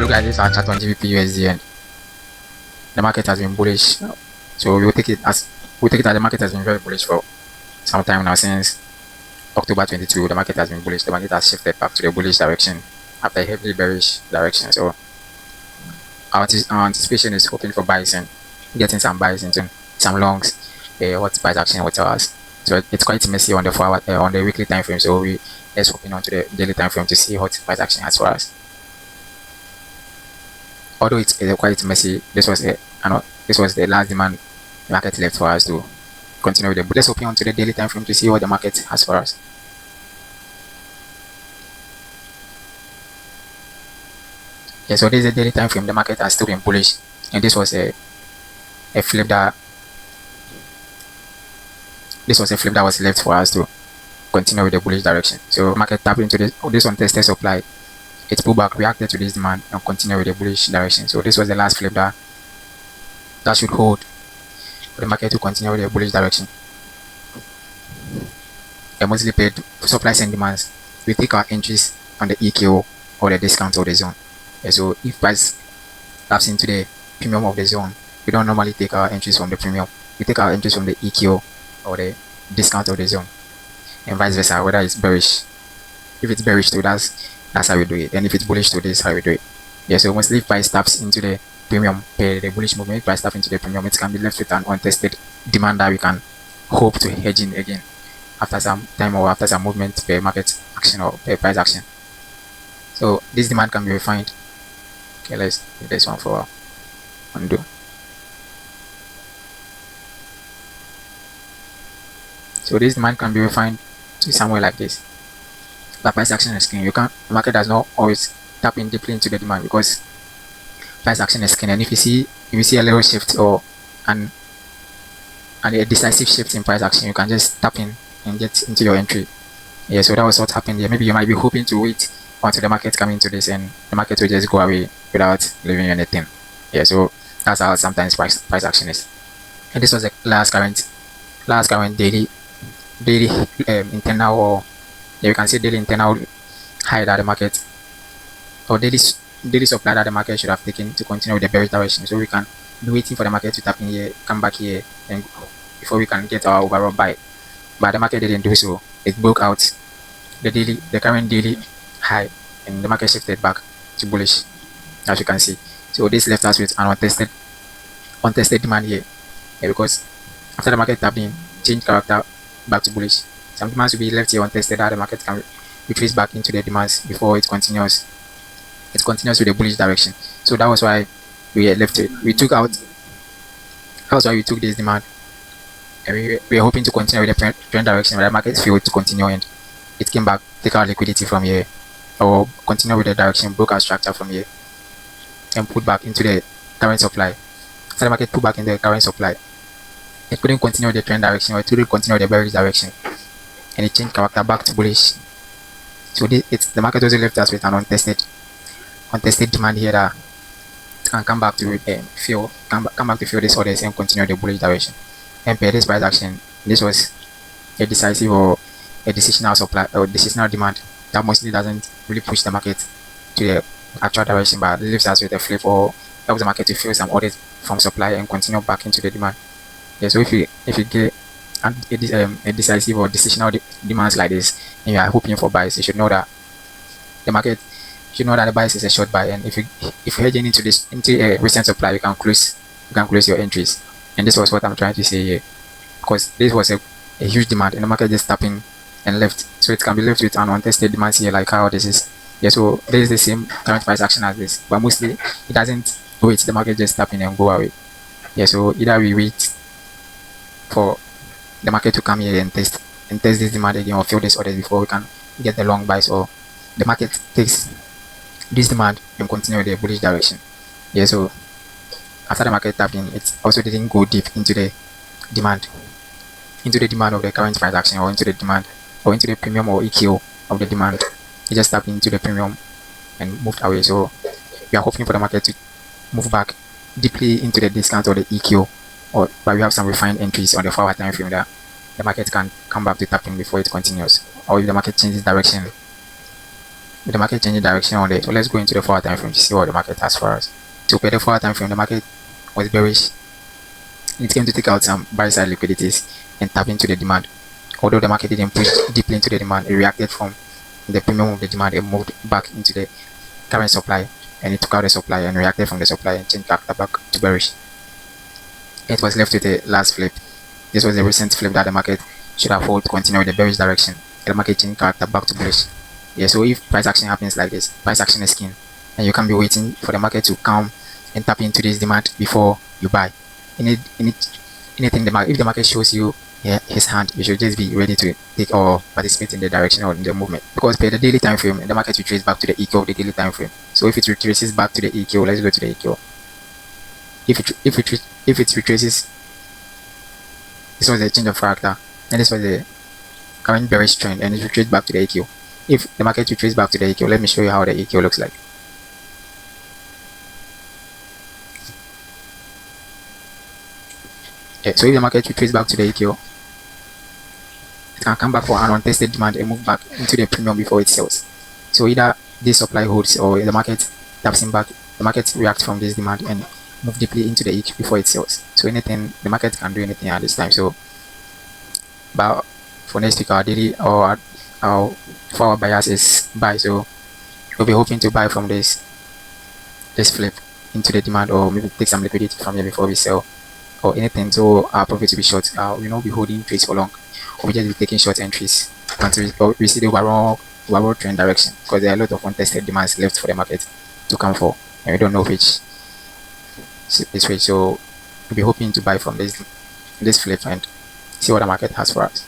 look like this our chart on Gbpusd, and the market has been bullish. So we'll take it as the market has been very bullish for some time now. Since October 22, the market has been bullish. The market has shifted back to the bullish direction after a heavily bearish direction. So our anticipation is hoping for buys and getting some buys into some longs. What price action will tell us. So it's quite messy on the 4 hour, on the weekly time frame. So we just hoping onto the daily time frame to see what price action has for us. Although it's quite messy, this was the last demand the market left for us to continue with it. But let's hoping onto the daily time frame to see what the market has for us. Yeah, so this is the daily time frame. The market has still been bullish, and this was a flip that was left for us to continue with the bullish direction. So market tapped into this untested supply. It pulled back, reacted to this demand, and continued with the bullish direction. So this was the last flip that should hold for the market to continue with the bullish direction. And mostly paid supply and demands. We take our entries on the EKO or the discount of the zone. Yeah, so if price taps into the premium of the zone, we don't normally take our entries from the premium. We take our entries from the EKO or the discount of the zone, and vice versa. Whether it's bearish, if it's bearish too, that's how we do it, and if it's bullish too, this is how we do it. Yeah, so mostly if price taps into the premium, the bullish movement, if price taps into the premium, it can be left with an untested demand that we can hope to hedge in again after some time or after some movement per market action or per price action. So this demand can be refined. Okay, let's do this one for undo. So this demand can be refined to somewhere like this. The price action is skin. The market does not always tap in deeply into the demand because price action is skin. And if you see a little shift or a decisive shift in price action, you can just tap in and get into your entry. Yeah, so that was what happened here. Maybe you might be hoping to wait until the market comes into this and the market will just go away without leaving anything. Yeah, so that's how sometimes price action is. And this was the last current daily internal, or yeah, you can say daily internal high that the market, or daily supply that the market should have taken to continue with the bearish direction. So we can be waiting for the market to tap in here, come back here, and before we can get our overall buy. But the market didn't do so. It broke out the current daily high, and the market shifted back to bullish, as you can see. So this left us with an untested demand here. Yeah, because after the market tapped in, change character back to bullish, some demands will be left here untested that the market can retrace back into the demands before it continues with the bullish direction. So that was why we left it. That was why we took this demand, and we were hoping to continue with the trend direction, but the market failed to continue and it came back, take our liquidity from here, or continue with the direction, broke our structure from here, and put back into the current supply. So the market put back in the current supply. It couldn't continue the trend direction, or it couldn't continue the bearish direction, and it changed character back to bullish. So the market also left us with an untested demand here that can come back to fill this orders and continue the bullish direction. And per this price action, this was a decisive or a decisional supply or decisional demand that mostly doesn't really push the market to the actual direction, but leaves us with a flip or helps the market to fill some orders from supply and continue back into the demand. Yeah, so if you get a decisive or decisional demands like this, and you are hoping for buys, you should know that the buys is a short buy, and if you're hedging into a recent supply, you can close your entries. And this was what I'm trying to say here, because this was a huge demand and the market just tapping and left, so it can be left with an untested demands here, like how this is. Yeah, so there is the same current price action as this, but mostly it doesn't wait, the market just tapping and go away. Yeah, so either we wait for the market to come here and test this demand again, or fill this orders before we can get the long buys, or the market takes this demand and continue the bullish direction. Yeah, so after the market tapped in, it also didn't go deep into the demand of the current price action, or into the demand, or into the premium or EKO of the demand. It just tapped into the premium and moved away. So we are hoping for the market to move back deeply into the discount or the EKO, but we have some refined entries on the 4 hour time frame that the market can come back to tapping before it continues. Or if the market changes direction with the market changing direction on there. So let's go into the 4-hour time frame to see what the market has for us. So per the 4-hour time frame, the market was bearish. It came to take out some buy side liquidities and tap into the demand. Although the market didn't push deeply into the demand, it reacted from the premium of the demand and moved back into the current supply, and it took out the supply and reacted from the supply and changed back to bearish. It was left with the last flip. This was the recent flip that the market should have held to continue with the bearish direction. The market changed character back to bullish. Yeah, so if price action happens like this, price action is king, and you can be waiting for the market to come and tap into this demand before you buy. Anything if the market shows you his hand, you should just be ready to take or participate in the direction or in the movement, because per the daily time frame, the market retraces back to the EQ of the daily time frame. So if it retraces back to the EQ, let's go to the EQ. If it retraces, this was the change of character, and this was the current bearish trend, and it retraces back to the EQ. If the market retraces back to the EQ, let me show you how the EQ looks like. Yeah, so if the market retraces back to the EQ, it can come back for an untested demand and move back into the premium before it sells. So either this supply holds or the market taps in back, the market reacts from this demand and move deeply into the EQ before it sells. So anything, the market can do anything at this time. So but for next week, our daily or our 4-hour bias is buy. So we'll be hoping to buy from this flip into the demand, or maybe take some liquidity from here before we sell or anything. So our profit will be short. We'll not be holding trades for long, or we just be taking short entries until we see the overall trend direction, because there are a lot of untested demands left for the market to come for, and we don't know which is which. So we'll be hoping to buy from this flip and see what the market has for us.